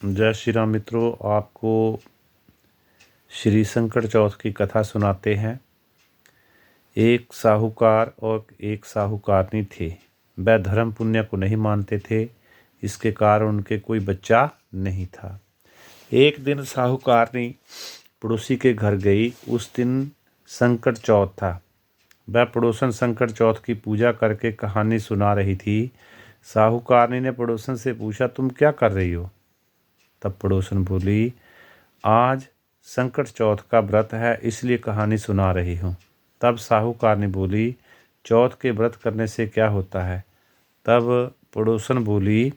जय श्री राम मित्रों, आपको श्री संकट चौथ की कथा सुनाते हैं। एक साहूकार और एक साहूकारनी थे। वह धर्म पुण्य को नहीं मानते थे, इसके कारण उनके कोई बच्चा नहीं था। एक दिन साहूकारनी पड़ोसी के घर गई। उस दिन संकट चौथ था। वह पड़ोसन संकट चौथ की पूजा करके कहानी सुना रही थी। साहूकारनी ने पड़ोसन से पूछा, तुम क्या कर रही हो? तब पड़ोसन बोली, आज संकट चौथ का व्रत है, इसलिए कहानी सुना रही हूँ। तब साहूकारनी बोली, चौथ के व्रत करने से क्या होता है? तब पड़ोसन बोली,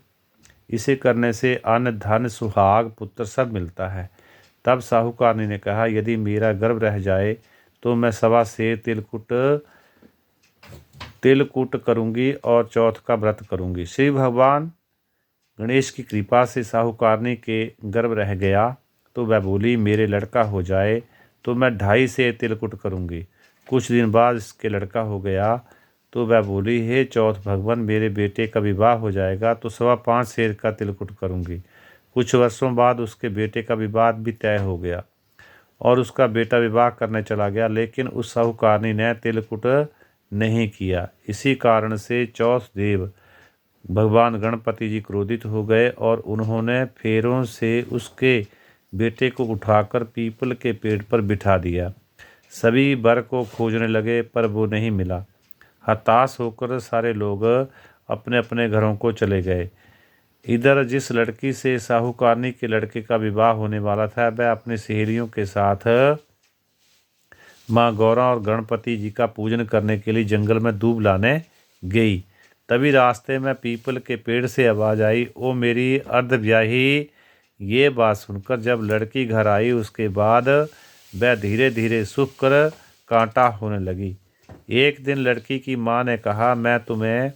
इसे करने से अन्न धन सुहाग पुत्र सब मिलता है। तब साहूकारनी ने कहा, यदि मेरा गर्भ रह जाए तो मैं 1.25 सेर तिलकुट करूँगी और चौथ का व्रत करूँगी। श्री भगवान गणेश की कृपा से साहूकारनी के गर्भ रह गया तो वह बोली, मेरे लड़का हो जाए तो मैं 2.5 सेर तिलकुट करूँगी। कुछ दिन बाद इसके लड़का हो गया तो वह बोली, हे चौथ भगवान, मेरे बेटे का विवाह हो जाएगा तो 5.25 सेर का तिलकुट करूँगी। कुछ वर्षों बाद उसके बेटे का विवाह भी तय हो गया और उसका बेटा विवाह करने चला गया, लेकिन उस साहूकारनी ने तिलकुट नहीं किया। इसी कारण से चौथ देव भगवान गणपति जी क्रोधित हो गए और उन्होंने फेरों से उसके बेटे को उठाकर पीपल के पेड़ पर बिठा दिया। सभी वर को खोजने लगे पर वो नहीं मिला। हताश होकर सारे लोग अपने अपने घरों को चले गए। इधर जिस लड़की से साहूकारनी के लड़के का विवाह होने वाला था, वह अपनी सहेलियों के साथ माँ गौरा और गणपति जी का पूजन करने के लिए जंगल में दूब लाने गई। तभी रास्ते में पीपल के पेड़ से आवाज़ आई, ओ मेरी अर्धब्याही। ये बात सुनकर जब लड़की घर आई, उसके बाद वह धीरे धीरे सूख कर कांटा होने लगी। एक दिन लड़की की माँ ने कहा, मैं तुम्हें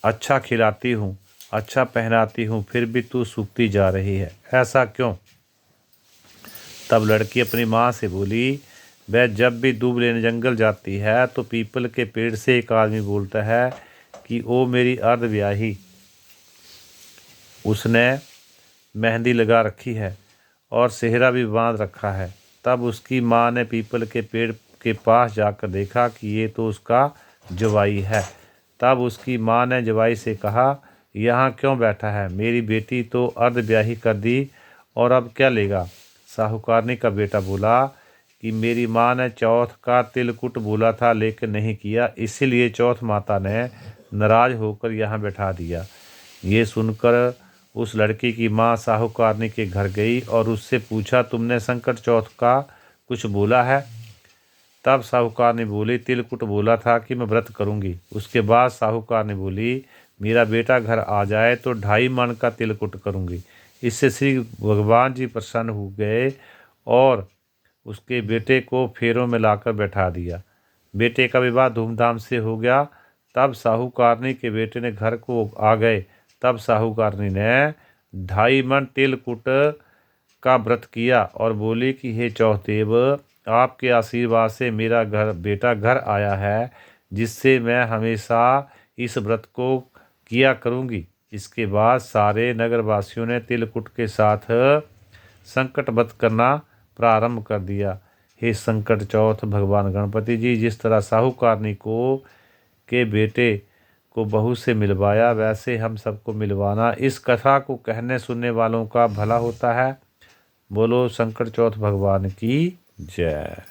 अच्छा खिलाती हूँ, अच्छा पहनाती हूँ, फिर भी तू सूखती जा रही है, ऐसा क्यों? तब लड़की अपनी माँ से बोली, वह जब भी दूब लेने जंगल जाती है तो पीपल के पेड़ से एक आदमी बोलता है कि ओ मेरी अर्धब्याही। उसने मेहंदी लगा रखी है और सेहरा भी बांध रखा है। तब उसकी माँ ने पीपल के पेड़ के पास जाकर देखा कि ये तो उसका जवाई है। तब उसकी माँ ने जवाई से कहा, यहाँ क्यों बैठा है? मेरी बेटी तो अर्धब्याही कर दी और अब क्या लेगा? साहूकारनी का बेटा बोला कि मेरी माँ ने चौथ का तिलकुट बोला था लेकिन नहीं किया, इसीलिए चौथ माता ने नाराज होकर यहाँ बैठा दिया। ये सुनकर उस लड़की की माँ साहूकारनी के घर गई और उससे पूछा, तुमने संकट चौथ का कुछ बोला है? तब साहूकारनी बोली, तिलकुट बोला था कि मैं व्रत करूँगी। उसके बाद साहूकारनी बोली, मेरा बेटा घर आ जाए तो 2.5 मन का तिलकुट करूँगी। इससे श्री भगवान जी प्रसन्न हो गए और उसके बेटे को फेरों में लाकर बैठा दिया। बेटे का विवाह धूमधाम से हो गया। तब साहूकारनी के बेटे ने घर को आ गए। तब साहूकारनी ने 2.5 मन तिलकुट का व्रत किया और बोली कि हे चौथदेव, आपके आशीर्वाद से मेरा बेटा घर आया है, जिससे मैं हमेशा इस व्रत को किया करूँगी। इसके बाद सारे नगरवासियों ने तिलकुट के साथ संकट व्रत करना प्रारंभ कर दिया। हे संकट चौथ भगवान गणपति जी, जिस तरह साहूकारनी के बेटे को बहू से मिलवाया, वैसे हम सबको मिलवाना। इस कथा को कहने सुनने वालों का भला होता है। बोलो संकट चौथ भगवान की जय।